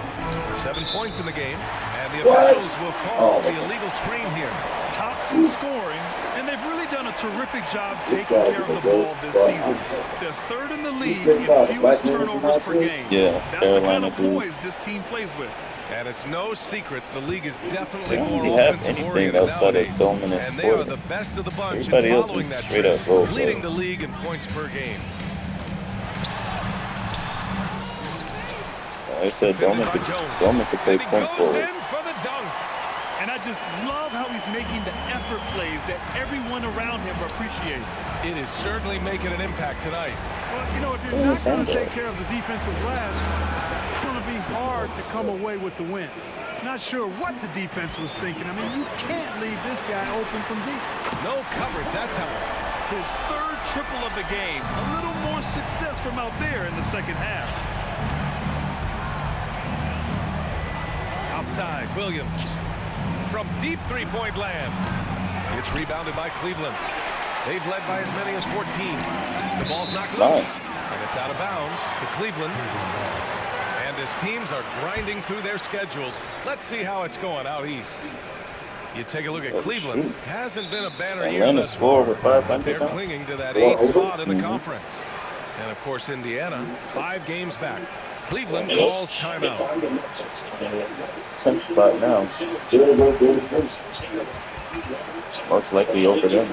7 points in the game. And the officials will call the illegal screen here. Tops in scoring, and they've really done a terrific job taking care of the ball this season. They're third in the league in fewest turnovers per game. Yeah, that's the kind of poise this team plays with. And it's no secret the league is definitely They more don't have offensive anything oriented outside of nowadays. dominant And they are scoring. the best of the bunch Everybody in else following is that straight trend, up roll, leading bro. the league in points per game. I said Doman could play point Goes forward. in for the dunk. And I just love how he's making the effort plays that everyone around him appreciates. It is certainly making an impact tonight. Well, you know, if you're not going to take care of the defensive glass, it's going to be hard to come away with the win. Not sure what the defense was thinking. I mean, you can't leave this guy open from deep. No coverage that time. His third triple of the game. A little more success from out there in the second half. Outside, Williams. From deep three-point land. It's rebounded by Cleveland. They've led by as many as 14. The ball's knocked loose. And it's out of bounds to Cleveland. And his teams are grinding through their schedules. Let's see how it's going out east. You take a look at Cleveland. Hasn't been a banner year Atlanta's thus four far, with 500 but they're now. clinging to that 8th spot in the conference. And of course, Indiana, 5 games back. Cleveland calls timeout. 10th spot now. Most likely over them.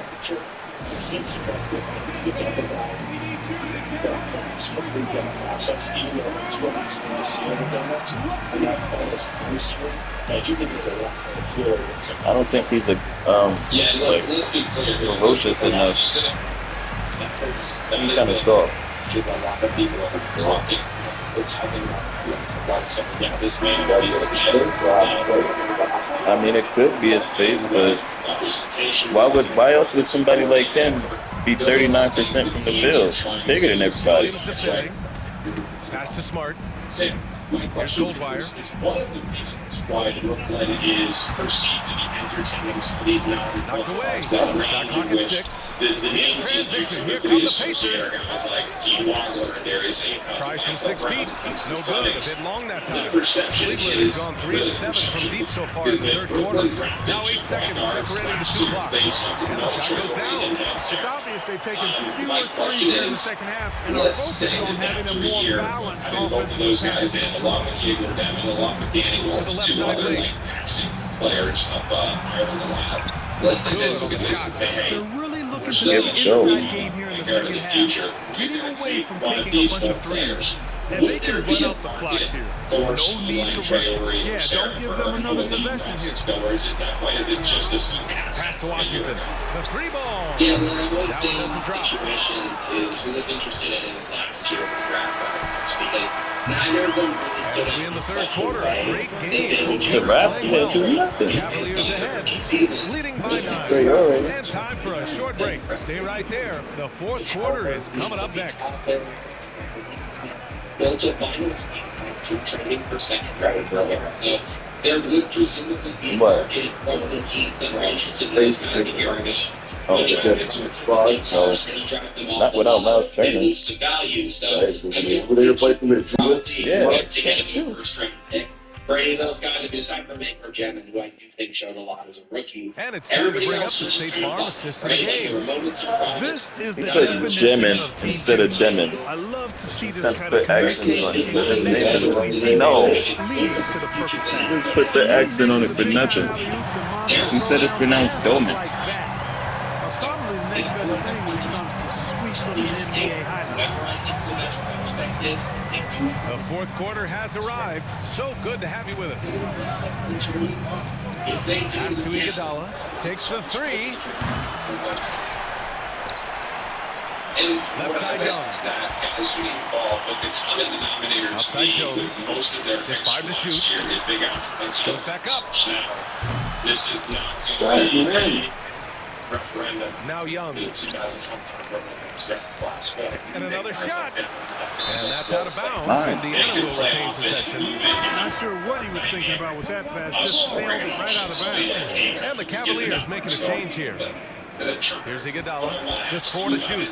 I don't think he's like ferocious enough. He's kind of soft. I mean, it could be his face, but why else would somebody like him be 39% from the field? Bigger than everybody. Pass to Smart. Here's Goldwire. Is one of the reasons why Brooklyn is perceived to be entertaining some of these knocked away. Shot clock at 6. The names you typically associate are guys like Dean Waller. There is a tries from 6 feet. No good. A bit long that time. Perception Cleveland has gone 3 of 7 from deep so far in the third quarter. Now 8 seconds separating the 2 clocks. And the shot goes down. It's obvious they've taken fewer threes in the second half and are focused on having a more balanced offensive attack. Along with Eagle Devin, along with Danny Wolf, 2 other passing players up higher in the lineup. Let's say they look at this and say, hey, they're really looking for the inside game here in the second half, getting away from taking a bunch of threes. And they can run out the clock here. No need to rush. Yeah, don't give them another possession here. Is it just a pass to Washington? The 3 ball. Yeah, one of those situations is who was interested in last year in the draft process because neither of them really stood out in the third quarter. A great game. It's a wrap. Cavaliers ahead, leading by 9. And time for a short break. Stay right there. The fourth quarter is coming up next. Built to finals trending for second earlier. So there would presumably be one of the teams that were interested in this kind of area. Oh, good squad. No, not without Miles Turner. They lose the value, so who they replace him with? Yeah. To get a first round pick. For any of those guys, aside from Baker Jemin, who I do think showed a lot as a rookie. And it's time to bring up the State Farm assist to the game. This is the definition of team instead of Jemin. I love to see this kind of communication and connection between teammates leading to the perfect pass. Just put the accent on it for nothing. He said it's pronounced Doman. Probably the next best thing when it comes to sweet-looking NBA highlights. The fourth quarter has arrived. So good to have you with us. Pass to Iguodala. Takes the 3. Left side Young. Outside Jones. Just 5 to shoot. Goes back up. This is not referendum. Now Young. The 2024 class. And another shot. And that's out of bounds. Indiana will retain possession. Not sure what he was thinking about with that pass. Just sailed it right out of bounds. And the Cavaliers making a change here. Here's Iguodala. Just 4 to shoot.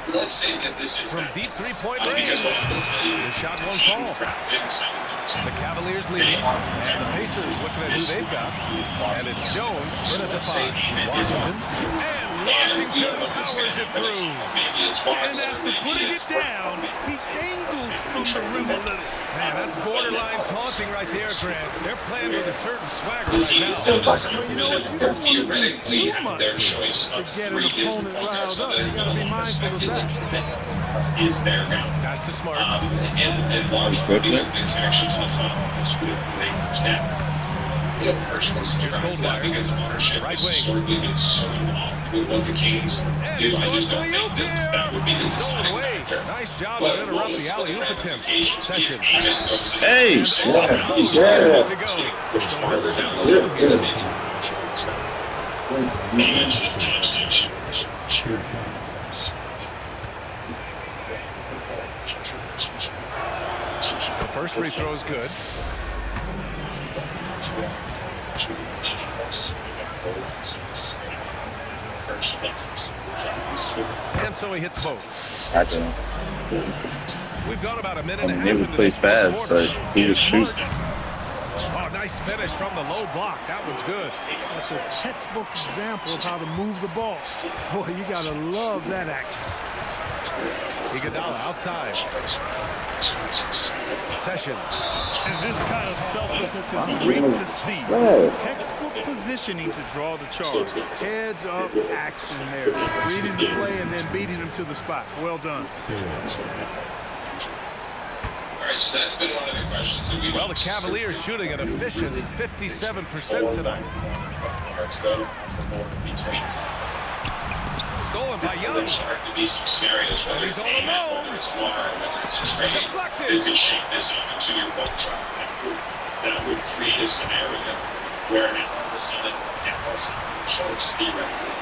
From deep three-point range. The shot won't fall. The Cavaliers leading. And the Pacers looking at who they've got. And it's Jones in at the 5. Washington. And Washington powers it through. And after putting it down, he angles from the rim a little. Man, that's borderline taunting right there, Grant. They're playing with a certain swagger right now. Well, you know what? You don't want to do too much to get an opponent riled up. You got to be mindful of that. Pass to Smart. And launch the connection to the phone. This would have Here's Goldwire. Right wing. With the Kings. And he's going alley-oop here. Stolen away. Nice job to interrupt the alley-oop attempt. Session. Hey! The first free throw is good. And so he hits both. I don't. We've gone about a minute and a half He into plays this fast, so quarter. he just shoots. Oh, nice finish from the low block. That one's good. That's a textbook example of how to move the ball. Boy, you got to love that action. Iguodala outside. Session. And this kind of selflessness is great to see. Textbook positioning to draw the charge. Heads up action there. Reading the play and then beating him to the spot. Well done. So that's been one of the questions that Well, the Cavaliers shooting an efficient 57% tonight. Stolen by Young. And he's all alone. Deflected. You could shape this up into your ball shot. That would create a scenario where all of a sudden Dallas shows theoretically.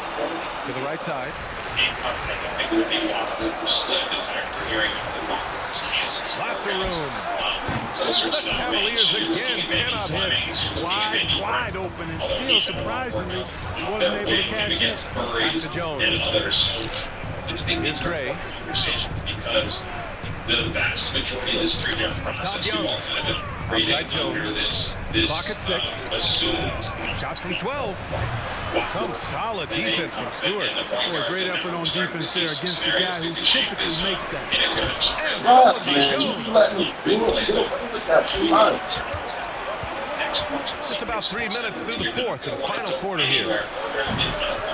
To the right side. It would be a lot of the slip. In fact, we're hearing the Rockets, Kansas. Lots of room. The Cavaliers again cannot hit. Wide open, and still surprisingly he wasn't able to cash in. Pass to Jones. Here's Gray. Because the vast majority of this three-down process outside Jones. Clock at 6. Shot from 12. Some solid defense from Stewart. Boy, great effort on defense there against a guy who typically makes that. And followed by Jones. Just about 3 minutes through the fourth and final quarter here.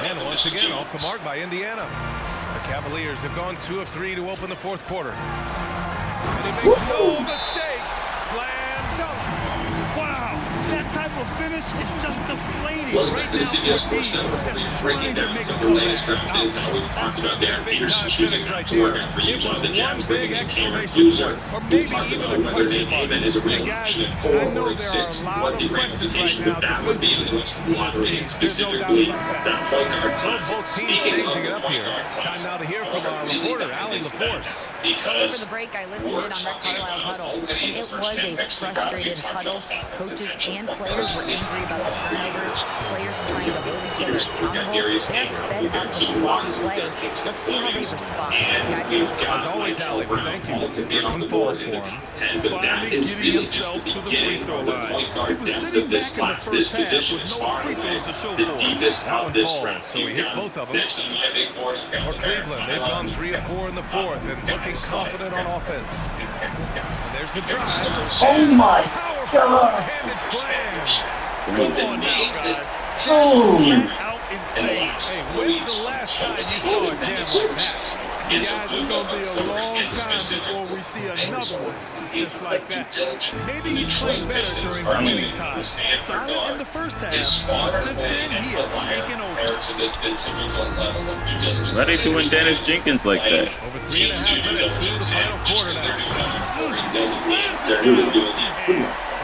And once again, off the mark by Indiana. The Cavaliers have gone 2 of 3 to open the fourth quarter. And he makes no mistake. Slam dunk. Wow, that type of finish is just deflating. Right now, the team is trying to make a comeback. That's a big time finish right there. It was one big exclamation point, or maybe even a question mark. And guys, I know there are a lot of questions right now defensively. There's no doubt about that. So both teams changing it up here. Time now to hear from our reporter, Allie LaForce. Over the break, I listened in on Rick Carlisle's huddle, and it was a frustrated huddle. Coaches and players were angry about the turnovers, players trying to hold each other accountable. They're fed up with sloppy play. Let's see how they respond. Guys, as always, Allie, thank you. First one falls for him. Finally getting himself to the free throw line. He was sitting back in the first half with no free throws to show for it. That one falls, so he hits both of them. For Cleveland, they've gone 3 of 4 in the fourth and looking confident on offense. And there's the drive. Oh my Powerful God! one-handed slam. Come on now, guys. Boom! Out insane. Hey, when's the last time you saw a jam like that? Guys, it's going to be a long time before we see another one just like that. Maybe he's playing better during the winning time. Silent in the first half, but since then he has taken over. Why are they doing Dennis Jenkins like that? Over 3.5 minutes through the final quarter now.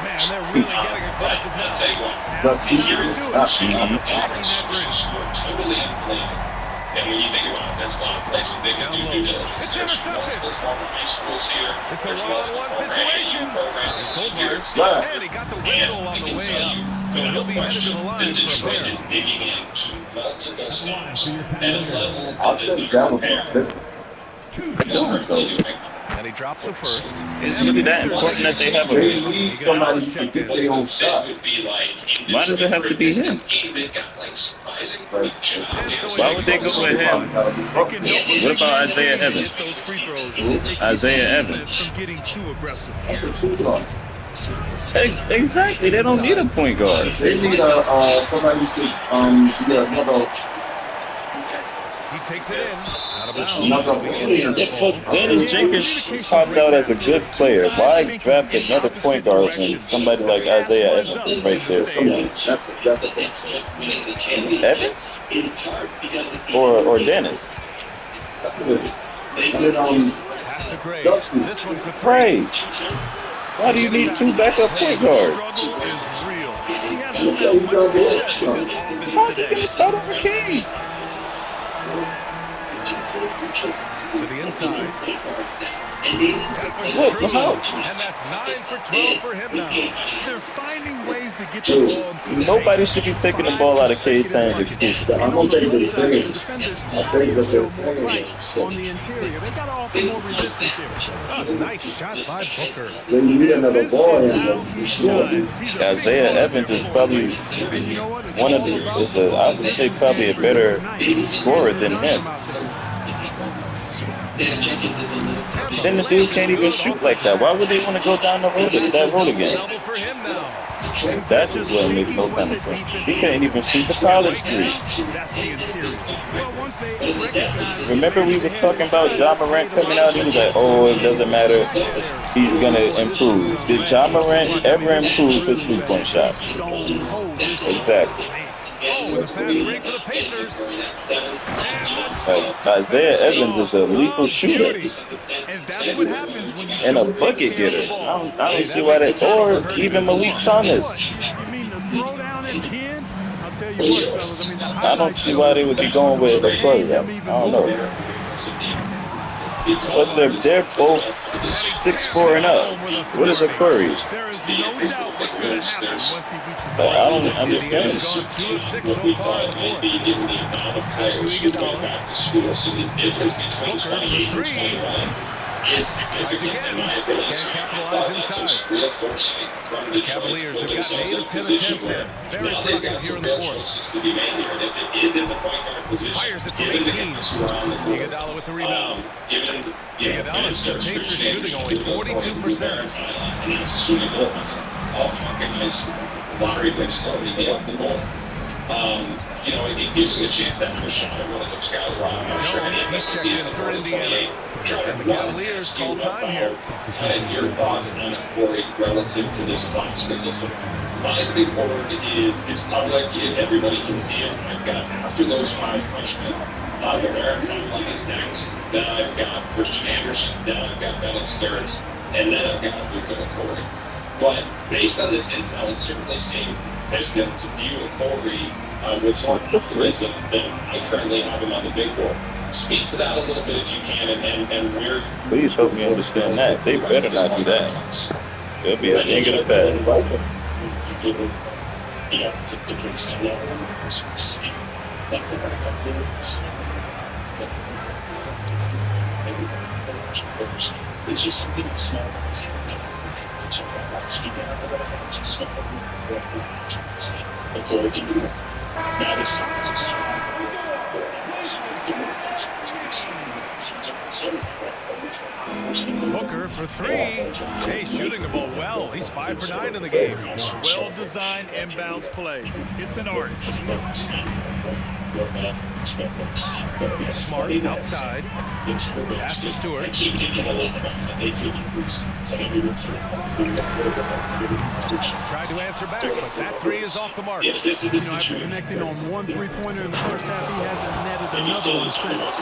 Man, they're really getting aggressive now. That's Attacking that rim. Totally unplayable. And when you think about it, there's a lot of places they can do due diligence. It's There's intercepted. multiple former high schools here. It's a There's one-on-one multiple situation. programs There's here. Goldwire. And he got the whistle on the way up. So he'll be headed to the line for a Detroit pair. is digging into multiple snaps at a level I that does think not that would be compare. simple. And he drops the first. It's really that important that they have They a. need somebody to get their own shot. Why does it have to be him? Why would they go with him? What about Isaiah Evans? Isaiah Evans. From getting too aggressive. That's a two guard. Exactly. They don't need a point guard. They need somebody to get another. He takes it in. Out of bounds. Yeah, but Dennis Jenkins popped out as a good player. Why draft another point guard when somebody like Isaiah Evans is right there? That's a Evans? Or Dennis? And then, Pass to Gray. Justin. This one for Right. Why do you need two backup point guards? Struggle is real. He hasn't Look found how much he does success with his offense How's he today. going to start over King? to the inside. Look, come out. And that's 9 for 12 for him now. They're finding ways to get the ball to the Nobody paint. should be taking the ball out of Cade's hands exclusively. I don't think they're saying. The defenders I think that they're show more saying. fight on the interior. They got to offer more resistance here. A nice shot by Booker. They need another This ball is in how them. he Sure. shines. He's a big Isaiah ball Evans is probably And you know what? It's one of all the, about is a, I would say probably a better scorer than him. Then the dude can't even shoot like that. Why would they want to go down the road that road again? Double for him now. That just doesn't make no kind of sense. He can't even shoot the college three. That's the interior. Well, once they recognize Remember we was talking about Ja Morant coming out? He was like, oh, it doesn't matter. He's going to improve. Did Ja Morant ever improve his three-point shot? Exactly. Oh, with a fast break for the Pacers. Isaiah Evans is a lethal shooter And that's what happens when you and a bucket getter. I don't see why that, or even Malik Thomas. You mean the throw down at 10? I'll tell you what, fellas. I mean, the I don't see why they would be going with a Curry. I don't know. Plus, they're both 6'4" and up. What is a Curry? There is no doubt what's going to happen once he reaches the Like, I don't He has understand. gone 2 of 6 so far in the fourth. Pass to Iguodala. Booker for 3. Tries again. Can't capitalize inside. The Cavaliers have gotten 8 of 10 attempts in. Very productive here in the fourth. Fires it from 18. Iguodala with the rebound. Iguodala's the Pacers shooting only 42%. Lottery picks you know, it gives him a chance to have a shot at one of those guys. Jones, he's checked in for Indiana. And the Cavaliers call time here. And your thoughts on it, Corey, relative to this last position? My big forward is public, everybody can see it. I've got, after those 5 freshmen, Aaron Fountain is next. Then I've got Christian Anderson. Then I've got Bennett Starrett. And then I've got Luka and Corey. But based on this intel, it certainly seems as good to view Corey with more wisdom than I currently have him on the big board. Speak to that a little bit if you can, and where. Please help me understand that. They better not do that. They'll be a thing of the past. Yeah, the case to it's just something small. Booker for 3. Jay shooting the ball well. He's 5 for 9 in the game. well-designed inbounds play. It's an art. Smart outside. Pass to Stewart. Tried to answer back, but that 3 is off the mark. You know, after connecting on 1 3-pointer in the first half, he hasn't netted another one since.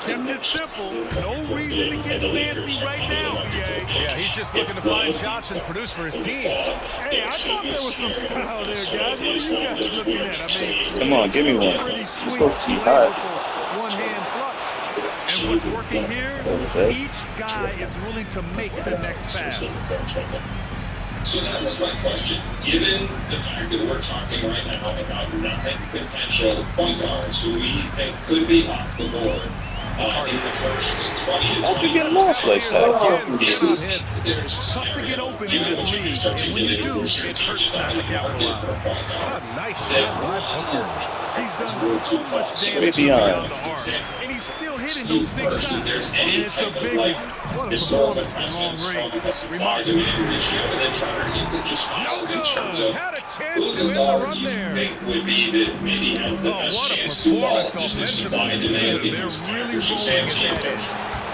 Kept it simple. No reason to get fancy right now, BA. Yeah, he's just looking to find shots and produce for his team. Hey, I thought there was some style there, guys. What are you guys looking at? I mean, Come on, give me one. pretty sweet, Supposed to be hot. flavorful one-hand flush. And what's working here, each guy is willing to make the next pass. So that was my question. Given the fact that we're talking right now about 9 potential point guards who we think could be off the board in the first 20 to 25 How'd you get lost like that? It's tough to get open in this league, and when you do, it hurts not to capitalize. Nice shot by Booker. He's done so much damage beyond the arc, and he's still hitting those big shots. And it's a big one. What a performance from long range. Remarkable. No good. Had a chance to end the run there. Would be that maybe has the best chance to fall offensively. They're really rolling at that edge.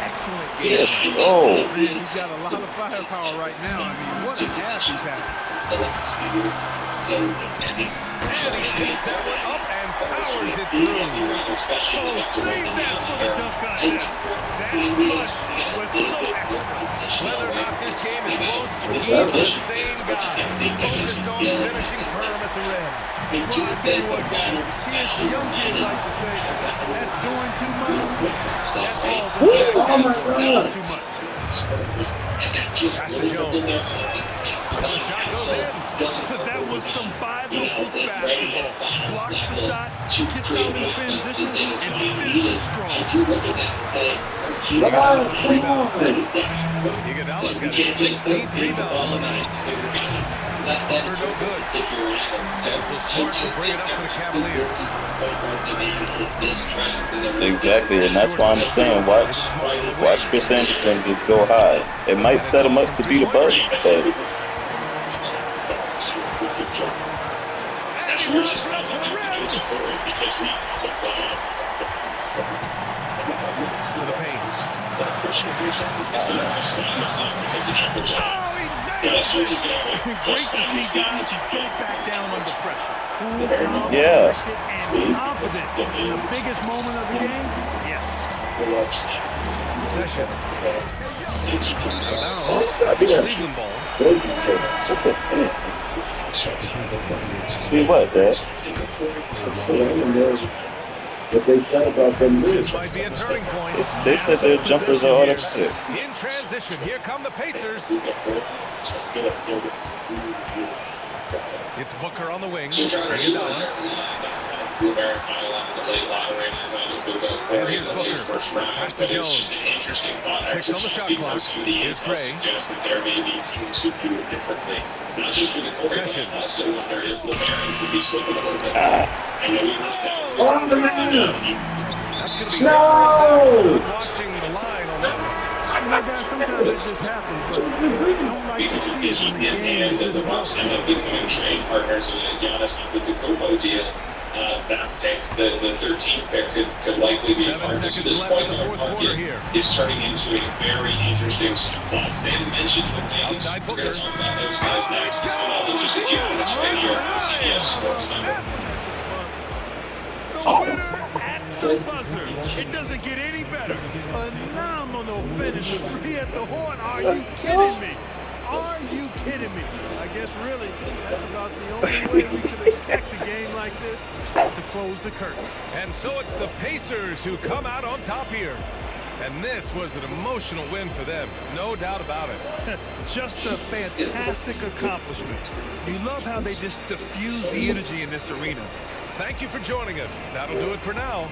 Excellent. Yes. Oh. Man, he's got a lot of firepower right now. I mean, what a half he's having. And he takes that one up and powers it through. Oh, save that for the dunk contest. That flush was so excellent. Whether or not this game is close, he's the same guy. Focused on finishing firm at the rim. Well, I tell you what, guys, here's the young kids like to say, that's doing too much. That falls into that category. That's too much. Pastor Jones. The shot goes in. That was some by-the-book basketball. Blocks the shot, gets out in transition, and finishes strong. Iguodala's got his 16th rebound on the night. Booker no good. And so Smart will bring it up for the Cavaliers. Exactly, and that's why I'm saying watch Chris Anderson just go high. It might set him up to be the bust, but To the paint. Great to see guys who don't back down under pressure. Cool, calm, yeah. collected, and confident. In the biggest moment of the game? Yes. Possession. Cleveland ball. See what, Dad? What they said about them This might be a turning point. They said their jumpers are automatic. In transition, here come the Pacers. It's Booker on the wing. Iguodala. And here's Booker. Pass to Jones. 6 on the shot clock. Here's Gray. Possession. That's going to be watching the line on that. You know, guys, sometimes it just happens, but you don't like to see it when the game is this close. End up becoming trade partners with Giannis with the Kobo deal. That pick, the 13th pick, could likely be 7 partners at seconds this left point in the in the fourth quarter market. here. Is turning into a very interesting spot. Sam mentioned the things. Outside We're Booker. going to talk about those guys next. It's been all just a huge right here on CBS Sports Network. The winner at the buzzer. It doesn't get any better. Phenomenal finish. 3 at the horn. Are you kidding me? Are you kidding me? I guess really that's about the only way we can expect a game like this to close the curtain. And so it's the Pacers who come out on top here. And this was an emotional win for them, no doubt about it. Just a fantastic accomplishment. You love how they just diffuse the energy in this arena. Thank you for joining us. That'll do it for now.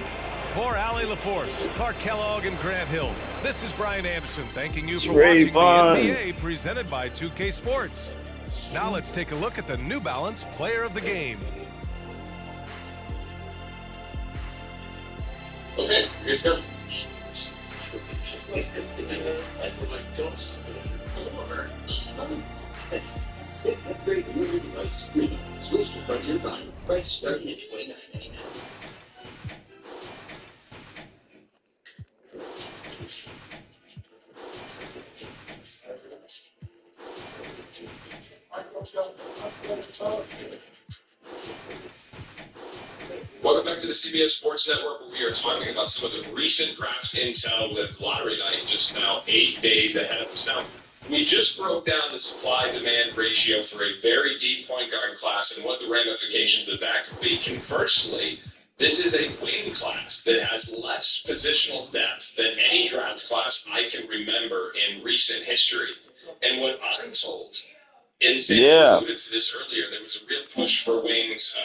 For Allie LaForce, Clark Kellogg, and Grant Hill, this is Brian Anderson thanking you for watching the NBA presented by 2K Sports. Now let's take a look at the New Balance Player of the Game. Okay, here's go. Welcome back to the CBS Sports Network, where we are talking about some of the recent draft intel with lottery night just now 8 days ahead of us. Now, we just broke down the supply-demand ratio for a very deep point guard class and what the ramifications of that could be. Conversely, this is a wing class that has less positional depth than any draft class I can remember in recent history. And what I'm told, and Sam alluded to this earlier, there was a real push for wings